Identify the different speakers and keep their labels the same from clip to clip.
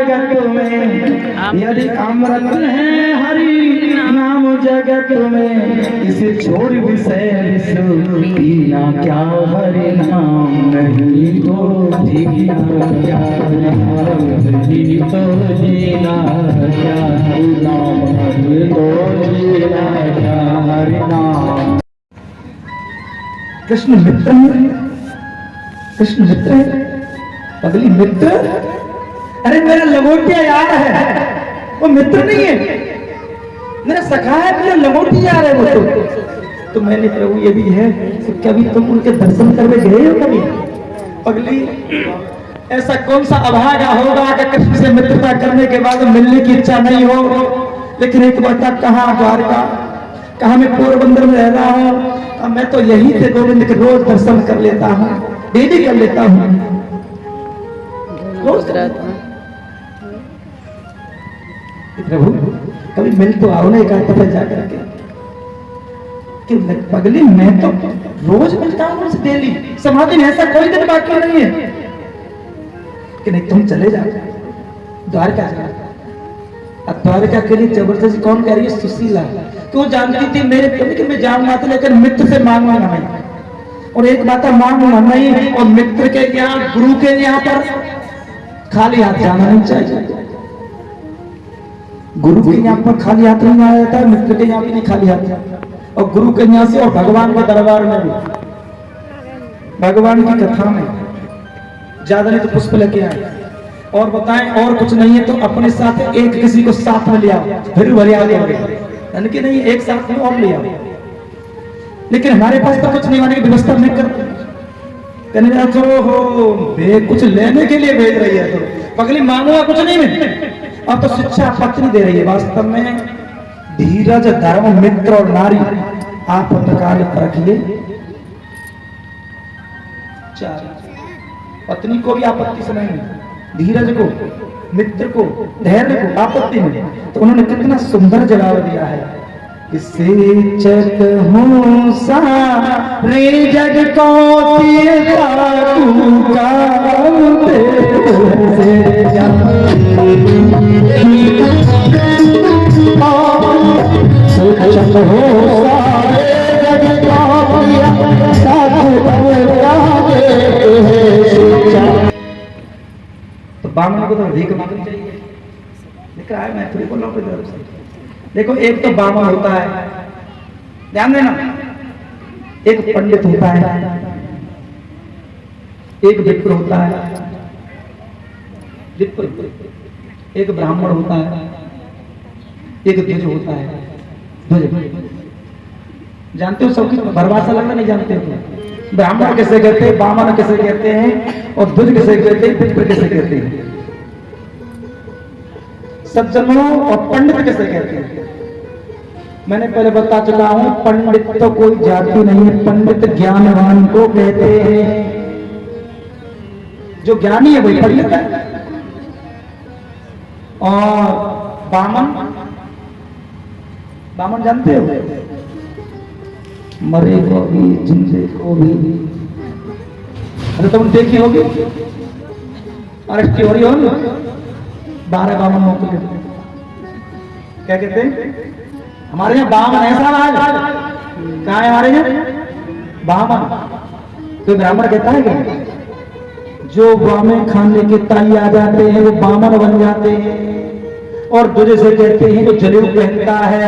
Speaker 1: जगत में, यदि अमृत है हरि नाम जगत में, इसे छोड़ विषय विष पीना क्या, हरि नाम नहीं तो जीना क्या, नहीं तो जीना क्या, नाम नहीं तो जीना क्या, हरि नाम। कृष्ण मित्र है, कृष्ण मित्र है, पगली मित्र। अरे मेरा लंगोटिया यार है, वो मित्र नहीं है, मेरा सखा है, मेरा लंगोटिया यार है वो। तो मैंने प्रभु ये भी है, तो कभी तुम उनके दर्शन करने गए हो कभी? पगली ऐसा कौन सा अभागा होगा कि कृष्ण से मित्रता करने के बाद मिलने की इच्छा नहीं हो। लेकिन एक बता, कहाँ द्वारका, कहाँ मैं पोरबंदर में रह रहा हूँ, मैं तो यही से गोविंद के रोज दर्शन कर लेता हूँ, डेली कर लेता हूँ रोज। प्रभु कभी मिल तो आओ ना, एक आध जाकर के। कि पगली मैं तो रोज मिलता हूँ उनसे डेली, समाधि में ऐसा कोई दिन बाकी नहीं है कि नहीं तुम चले जाओ द्वारका जा। अब द्वारका के लिए जबरदस्ती कौन कह रही है? सुशीला। तो वो जानती थी मेरे पति कि मैं जाऊंगा तो, लेकिन मित्र से मांगूंगा नहीं। और एक बात मांगूंगा नहीं, और मित्र के यहाँ, गुरु के यहाँ पर खाली हाथ जाना नहीं चाहिए। गुरु के यहाँ पर खाली हाथ नहीं आया जाता है, मित्र के यहाँ भी नहीं खाली हाथ। और गुरु के यहाँ से और भगवान के दरबार में भी, भगवान की कथा में ज्यादा नहीं तो पुष्प लेके आए, और बताएं और कुछ नहीं है तो अपने साथ एक किसी को साथ में लिया, फिर हरियाली हो गई, यानी कि नहीं एक साथ में और लिया। लेकिन हमारे पास तो कुछ नहीं होने की व्यवस्था नहीं कर, कहने लगा तो हो कुछ लेने के लिए भेज रही है, तो पगली मांगूंगा कुछ नहीं मैं। अब तो शिक्षा पत्नी दे रही है। वास्तव में धीरज, धर्म, मित्र और नारी आपत्काल रखिए। पत्नी को भी आपत्ति समय में, धीरज को, मित्र को, धैर्य को आपत्ति में, तो उन्होंने कितना सुंदर जवाब दिया है। किसे चक हो सारे जग को तेरा तू काम तेरे जा, चक हो सारे जग को तेरा। तो बामन को तो भीख मांगनी चाहिए, लेकिन आए मैं थोड़ी बोल रहा हूँ। देखो एक तो बामन होता है, ध्यान देना, एक पंडित होता है, एक विप्र होता है, विप्र, एक ब्राह्मण होता है, एक द्विज होता है। द्विज जानते हो, सबकी परिभाषा लगना नहीं जानते हो। ब्राह्मण किसे कहते हैं, बामन किसे कहते हैं, और द्विज किसे कहते हैं, विप्र किसे कहते हैं, सज्जनों और पंडित किसे कहते हैं। मैंने पहले बता चुका हूं, पंडित तो कोई जाति नहीं है, पंडित ज्ञानवान को कहते हैं। जो ज्ञानी है वही पंडित है। और बामन, बामन जानते हो, मरे को भी जिंदे को भी, अरे तुम देखी होगी अरेस्ट हो रही होगी 12 बामनों को क्या कहते हैं? हमारे यहाँ बामन ऐसा आज कहा है हमारे यहाँ बामन। तो ब्राह्मण कहता है कि जो बामन खाने के ताई आ जाते हैं वो बामन बन जाते हैं। और दूसरे से कहते हैं जो जनेऊ पहनता है,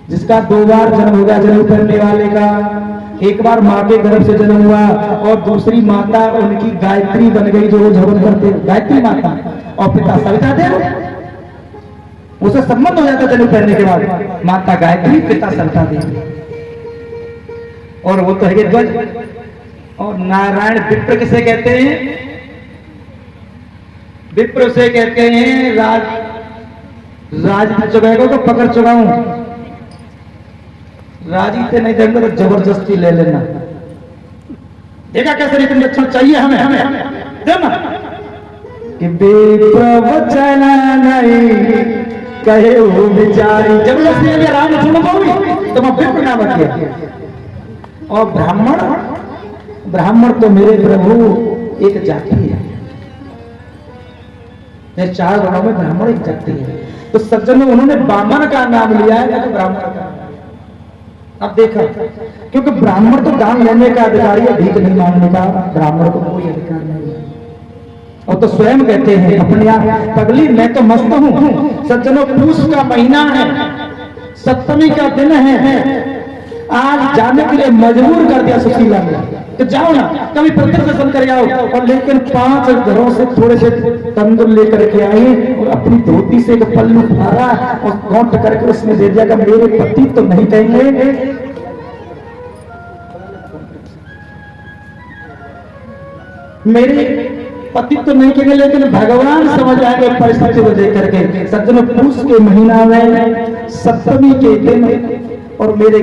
Speaker 1: जिसका 2 बार जन्म होगा जनेऊ पहनने वाले का, एक बार माँ के गर्भ से जन्म हुआ और दूसरी माता उनकी गायत्री बन गई जो रोज हवन करते, गायत्री माता, और पिता सविता देव, उसे संबंध हो जाता जनेऊ पहनने के बाद, माता गायत्री, पिता सविता देव। और वो तो है ध्वज। और नारायण विप्र किसे कहते हैं? विप्र से कहते हैं राज चुगेगा तो पकड़ चुकाऊं, राजी से नहीं देंगे तो जबरदस्ती ले लेना। देखा कैसे नहीं तुम अच्छा चाहिए हमें देना कि बेप्रवचन नहीं कहे हो बिचारी, जबरदस्ती राम सुन तो मैं विप्र नाम किया। और ब्राह्मण तो मेरे प्रभु एक जाति है, ये 4 वर्णों में ब्राह्मण एक जाति है। तो सज्जनों उन्होंने बामन का नाम लिया है या ब्राह्मण का। अब देखा, क्योंकि ब्राह्मण तो दान लेने का अधिकारी है, भीख नहीं मांगने का ब्राह्मण को कोई अधिकार नहीं है। और तो स्वयं कहते हैं अपने आप, पगली मैं तो मस्त हूं। सज्जनों पूस का महीना है, सप्तमी का दिन है, आज जाने के लिए मजबूर कर दिया सुशीला ने, तो जाओ ना कभी प्रत्यक्ष दर्शन कर आओ। और लेकिन 5 घरों से थोड़े से तंदूर लेकर के आई और अपनी धोती से एक पल्लू फाड़ा और गौंट करके उसमें दे दिया कि मेरे पति तो नहीं कहेंगे, मेरे पति तो नहीं कहेंगे, लेकिन भगवान समझ आएंगे परिस्थिति को देख करके। सज्जनों पूस के महीना में सप्तमी के दिन और मेरे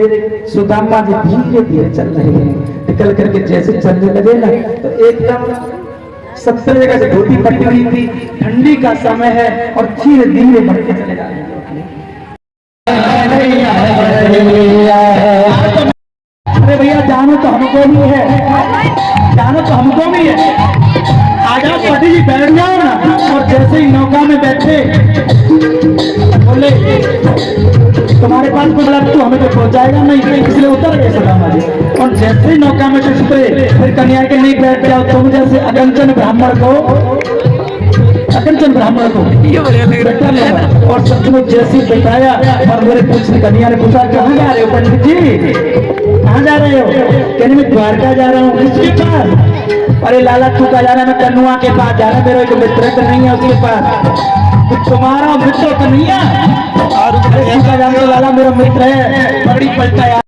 Speaker 1: सुदामा जी धीरे धीरे चल रहे हैं, निकल करके जैसे चलने लगे ना तो एकदम 70 जगह से धोती पटी हुई थी, ठंडी का समय है और धीरे धीरे बढ़ते चले जा रहे हैं। अरे भैया जानो तो हमको भी है, जानो तो हमको भी है। आ जाओ पति जी बैठ जाओ ना। और जैसे ही नौका में बैठे बोले तुम्हारे पास कोई लग तो हमें तो पहुंच जाएगा नहीं, इसलिए उतर गए सुदामा जी। और जैसे ही नौका में से उतरे फिर कन्या के नहीं बैठ जाओ तुम जैसे अगंचन ब्राह्मण को बैठा लगा। और सचमुच जैसे ही बैठाया और मेरे कन्या ने पूछा कहाँ जा रहे हो पंडित जी, कहाँ जा रहे हो? कहने में द्वारका जा रहा हूँ। किसके पास? अरे लाला तू का जा रहा है? मैं कन्नुआ के पास जा रहा हूँ, मेरा एक मित्र तो नहीं है उसके पास। तुम्हारा मित्र तो नहीं है? लाला मेरा मित्र है, बड़ी पलटा यार।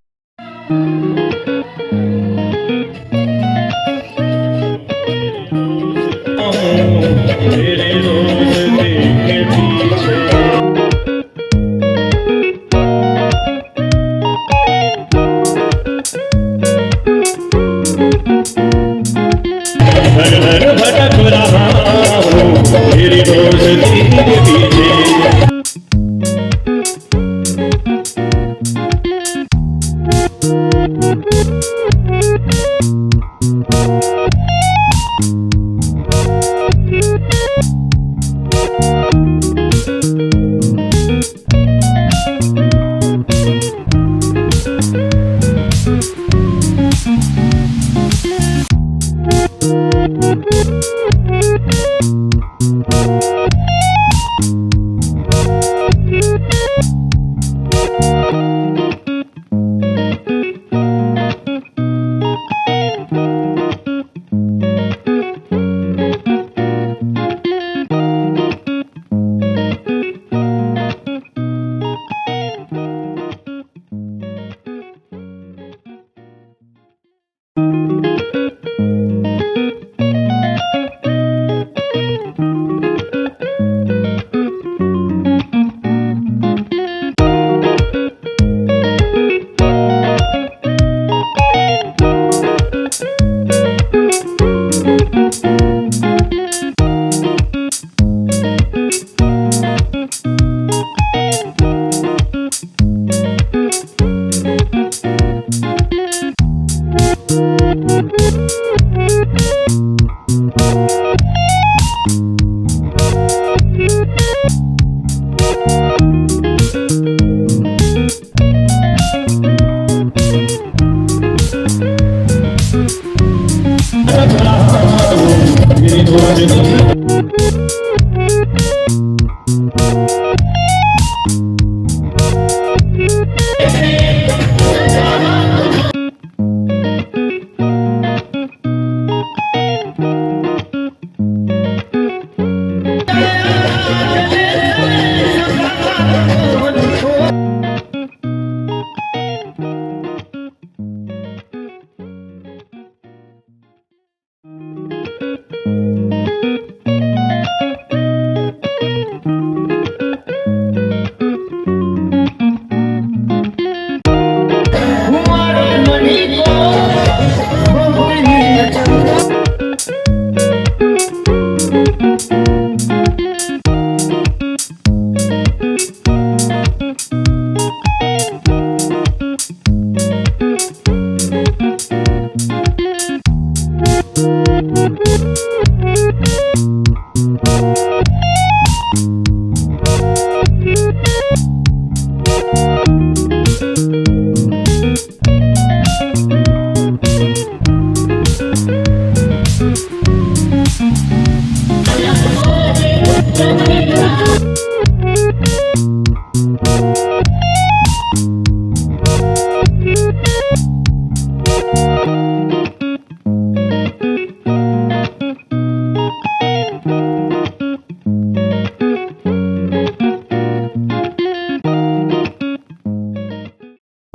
Speaker 2: भटक रहा हूँ तेरी दोस्ती के पीछे।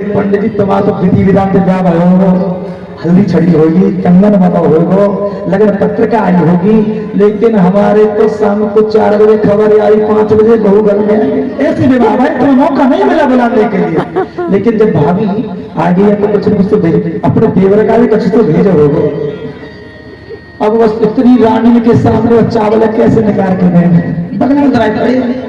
Speaker 1: पंडित जी तुम्हारा तो विधि विधान से ब्याह हो, हल्दी छड़ी होगी, कंगन माता होगा, लगन पत्रिका आई होगी, लेकिन हमारे तो शाम को 4 बजे खबर आई, 5 बजे बहू घर में आई। ऐसे विवाह भाई तुम्हें मौका नहीं मिला बुलाने के लिए, लेकिन जब भाभी आ गई है तो कुछ न कुछ तो भेज, अपने देवर का भी कुछ तो भेजो होगा। अब बस इतनी रानी के सामने वो चावल कैसे निकाल के देंगे, बगल में कराई पड़े।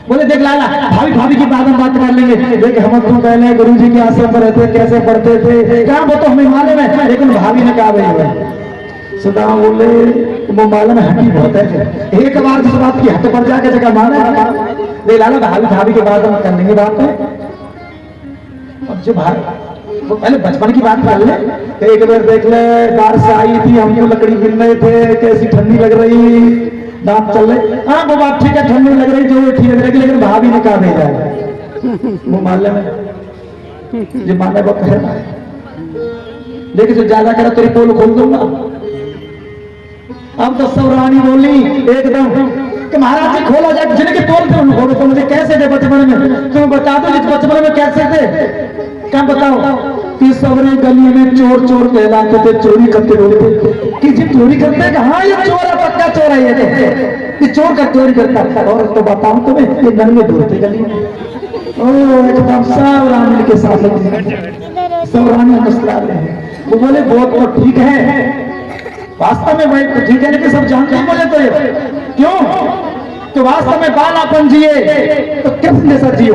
Speaker 1: बोले देख लाला, भाभी भाभी की बात हम बात कर लेंगे, देख हम तो पहले गुरु जी के आश्रम पर रहते, कैसे पढ़ते थे, कहा वो तो हमें मालूम है, लेकिन भाभी ने कहा भाई सुधा बोले वो मालूम है हटी बहुत है, एक बार जिस बात की हट पर जाके जगह माना, देख लाला भाभी भाभी की बात हम कर लेंगे। बात है अब जो भाई वो पहले बचपन की बात कर ले, एक बार देख ले बारिश आई थी, हम तो लकड़ी गिन रहे थे, कैसी ठंडी लग रही, दांत चल रहे, हाँ वो बात ठीक है, ठंडी लग रही, जो ठीक लग रही, लेकिन भाभी ने कहा भेजा है वो मानले में जो मानने वो कहे ना, लेकिन जो ज्यादा करे तेरी पोल खोल दूंगा। अब तो सब रानी बोली एकदम कि महाराज जी खोला जाए, जिनके पोल पे खोलो, तो मुझे कैसे थे बचपन में, तुम बता दो जिस बचपन में कैसे थे, क्या बताओ कि सबरे गली में चोर चोर कहलाते थे, चोरी करते रहते कि जी चोरी करते हैं, हाँ ये चोर है, पक्का चोर है, ये चोर का चोरी करता। और तो बताऊं तुम्हें, ये नंगे ढूंढते गली में, ओ एकदम सब रानी के साथ सब रानी मसला रहे। वो बोले वो ठीक है, वास्तव में भाई तो ठीक है, लेकिन सब जानते हैं बोले तो क्यों, तो वास्तव में बालापन जिए तो कृष्ण जैसा जियो,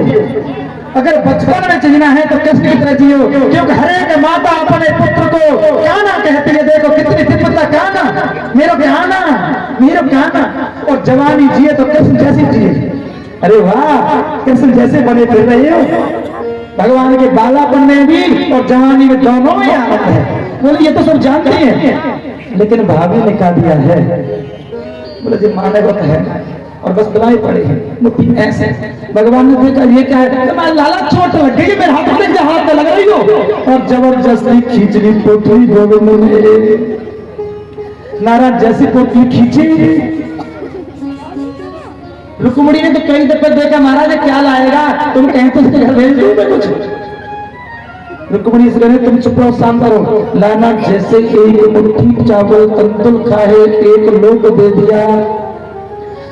Speaker 1: अगर बचपन में जीना है तो कृष्ण की तरह जियो, क्योंकि हर एक माता अपने पुत्र को क्या ना कहती है, देखो कितनी तिब्बता क्या ना मेरा बहाना मेरा बहाना, और जवानी जिए तो कृष्ण जैसी जिए। अरे वाह, कृष्ण जैसे बने फिर रहे हो, भगवान के बालापन में भी और जवानी में दोनों में आनंद है। बोले ये तो सब जानते हैं, लेकिन भाभी ने कहा दिया है, बोले जी माने को है और बस दिलाई पड़ी है मुट्ठी ऐसे। भगवान ने देखा ये क्या है, तो मैं लाला चोट लग गई, मेरे हाथ में हाथ लग रही हो, और जबरदस्ती खींच ली पोथी गोविंद ने, नारायण जैसी पोथी खींची। रुक्मिणी ने तो कई दफे देखा, महाराज क्या लाएगा, तुम कहीं तो उसके घर भेज दो मैं कुछ। रुक्मिणी से कहने तुम चुप रहो, शांत रहो, लाना जैसे एक मुट्ठी चावल तंतुल खाए, एक लोग दे दिया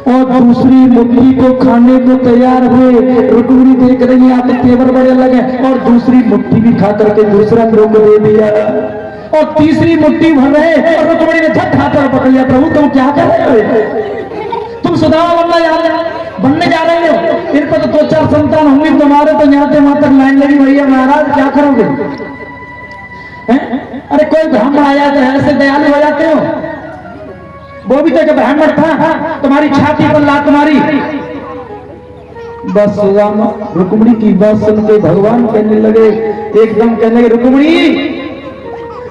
Speaker 1: और दूसरी मुट्ठी को खाने को तैयार हुए। रुक्मिणी देख रही है, आपके तेवर बड़े लगे, और दूसरी मुट्ठी भी खा करके दूसरा लोग दे दिया, और तीसरी मुट्ठी भर रहे, और रुक्मिणी ने झट हाथ पर पकड़ लिया, प्रभु तुम क्या कर रहे हो, तुम सुदामा बनने जा रहे हो, फिर पर तो 2-4 संतान होंगे तुम्हारे, तो यहाँ से वहां तक लाइन लगी हुई है, महाराज क्या करोगे हैं? अरे कोई ब्राह्मण आया तो ऐसे दयालु हो जाते हो, वो भी तो एक ब्राह्मण था, तुम्हारी छाती पर लात मारी। बस सुदामा रुक्मिणी की बात सुन के भगवान कहने लगे, एकदम कहने लगे रुक्मिणी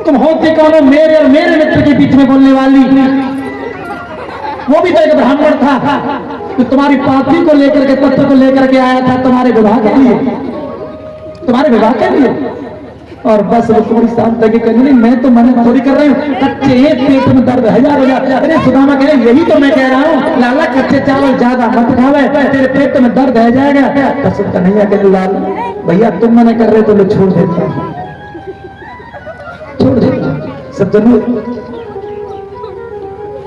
Speaker 1: तुम होती कौन हो मेरे और मेरे मित्र के बीच में बोलने वाली, वो भी तो एक ब्राह्मण था, तो तुम्हारी पापी को लेकर के तत्व को लेकर के आया था तुम्हारे विवाह के लिए, तुम्हारे विवाह के लिए। और बस रुक्मिणी शांत करके कहने लगी मैं तो मना थोड़ी कर रही हूँ, कच्चे पेट में दर्द हजार हो जाता। अरे सुदामा कह रहे यही तो मैं कह रहा हूँ, लाला कच्चे चावल ज्यादा मत खावे, तेरे पेट में दर्द है जाएगा। बस कन्हैया कहने लाल भैया तुम मना कर रहे तो मैं छोड़ देता हूँ, छोड़ देता। सज्जनों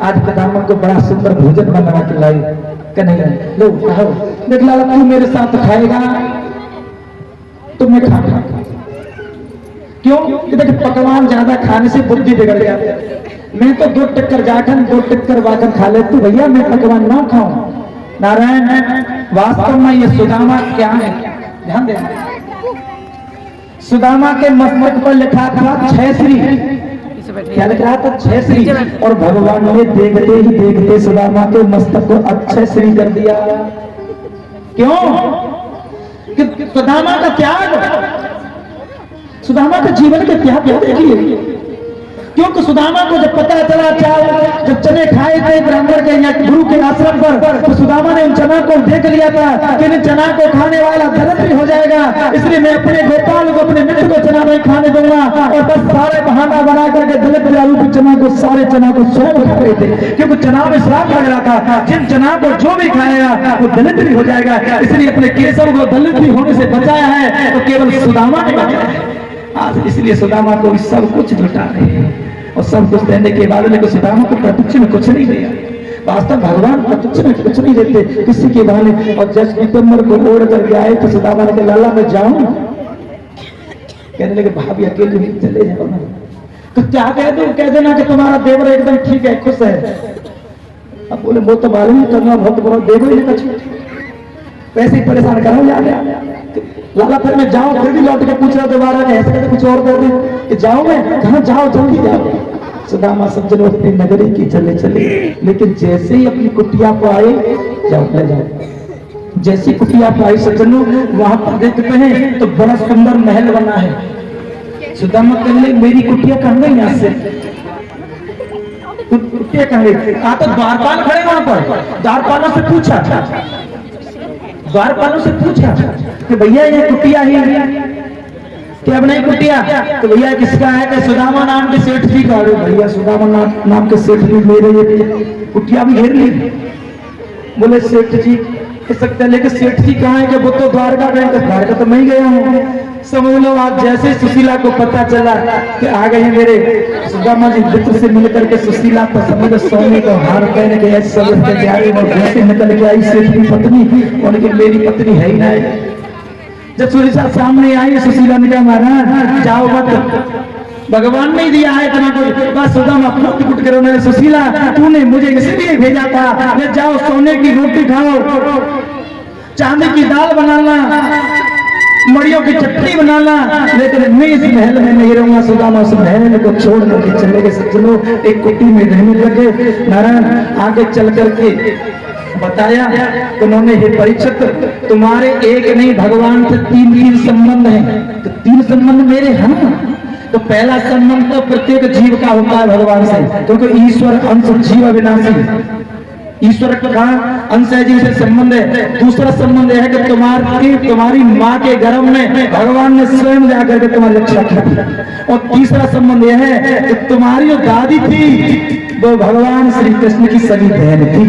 Speaker 1: आज पितामह को बड़ा सुंदर भोजन बनवा के लाई, कन्हैया लो खाओ, देख लाला तू मेरे साथ खाएगा तो मैं खा, क्यों कि देख पकवान ज्यादा खाने से बुद्धि बिगड़ जाती है, मैं तो 2 टक्कर जाकर 2 टक्कर वाकर खा लेती भैया, मैं पकवान ना खाऊं। नारायण वास्तव में ये सुदामा क्या है, ध्यान देना, सुदामा के मस्तक पर लिखा था 6 श्री, क्या लिख रहा था 6 श्री, और भगवान ने देखते ही देखते सुदामा के मस्तक को अक्षय श्री कर दिया। क्यों कि सुदामा का त्याग, सुदामा का जीवन के त्याग क्या देखिए, क्योंकि सुदामा को जब पता चला चाल जब चने खाए थे ब्राह्मण के या गुरु के आश्रम पर, तो सुदामा ने उन चना को देख लिया था कि इन चना को खाने वाला दरिद्र हो जाएगा, इसलिए मैं अपने गोपाल को, अपने मित्र को चना नहीं खाने दूंगा। और बस सारे बहाना बना करके दलित आलू के चना को, सारे चना को स्वयं खा रहे थे, क्योंकि चना में श्राप लग रहा था, जिन चना को जो भी खाएगा वो दलित हो जाएगा। इसलिए अपने केशव को दलित होने से बचाया है, तो केवल सुदामा ने बचाया है। आज इसलिए सुदामा को सब कुछ लुटा रहे हैं, और सब कुछ देने के बाद लेकिन सुदामा को प्रत्यक्ष में कुछ नहीं दिया। वास्तव भगवान प्रत्यक्ष में कुछ नहीं देते, किसी के बहाने। और जस पीतम्बर को ओढ़ करके आए तो सुदामा ने कहा लाला मैं जाऊं, कहने लगे भाभी अकेले ही चले जाओ ना। तो क्या कह दूं, कह देना कि तुम्हारा देवर एकदम ठीक है, खुश है। अब बोले वो तो मालूम ही करना बहुत बड़ा देवर ही नहीं, वैसे ही परेशान करो लाला। फिर मैं जाऊं, फिर भी लौट के पूछ रहा दोबारा, ऐसे कहते कुछ और कर दे कि जाओ, मैं कहा जाओ जल्दी जाओ। सुदामा सज्जन अपनी नगरी की चले चले, लेकिन जैसे ही अपनी कुटिया को आए, जाओ ले जाओ, जैसी कुटिया पर आई सज्जनों, वहां पर देखते हैं तो बड़ा सुंदर महल बना है। सुदामा कहने मेरी कुटिया कहाँ गई यहाँ से, कुटिया कहाँ गई? तो द्वारपाल खड़े वहां पर, द्वारपालों से पूछा, द्वारपालों से पूछा कि भैया ये कुटिया ही क्या बनाई कुटिया? तो भैया किसका है? कि सुदामा नाम के सेठ जी का। भैया सुदामा नाम के सेठ जी मेरे ये कुटिया भी घेर ली। बोले सेठ जी कह सकते हैं, लेकिन सेठ जी कहाँ है? कि वो तो द्वारका गए। द्वारका तो मैं ही गया हूँ। समझ लो आज जैसे सुशीला को पता चला कि आ गए मेरे सुदामा जी मित्र से मिलकर के, सुशीला तो समझ सोने को हार पहन के ऐसे जा रही, और जैसे निकल के आई सेठ की पत्नी, उनकी मेरी पत्नी है ही नहीं। जब सुशीला सामने आई, सुशीला ने कहा महाराज जाओ मत, भगवान ने दिया है इतना कुछ। बस सुदामा फुट करो, मैंने सुशीला तूने मुझे इसलिए भेजा था, ले जाओ सोने की रोटी खाओ, चांदी की दाल बनाना, मड़ियों की चटनी बनाना, लेकिन मैं इस महल में नहीं रहूंगा। सुदामा उस महल को छोड़ करके चले गए। सज्जनों एक कुटी में रहने लगे। नारायण आगे चल करके बताया उन्होंने, हे परीक्षित तुम्हारे एक नहीं भगवान से तीन संबंध हैं। तो तीन संबंध मेरे हैं। तो पहला संबंध तो प्रत्येक जीव का होता है भगवान से, क्योंकि ईश्वर अंश जीव अविनाशी, ईश्वर का अंश है, जीव से संबंध है। दूसरा संबंध यह है कि तुम्हारी माँ के गर्भ में भगवान ने स्वयं जाकर के तुम्हारी रक्षा की। और तीसरा संबंध यह है कि तुम्हारी जो दादी थी वो भगवान श्री कृष्ण की सगी बहन थी।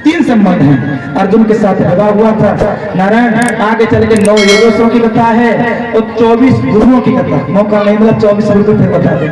Speaker 1: तीन संबंध हैं। अर्जुन के साथ विवाह हुआ था। नारायण आगे चल के 9 योगेश्वरों की कथा है और 24 गुरुओं की कथा। मौका नहीं मिला 24 गुरु फिर बता दे।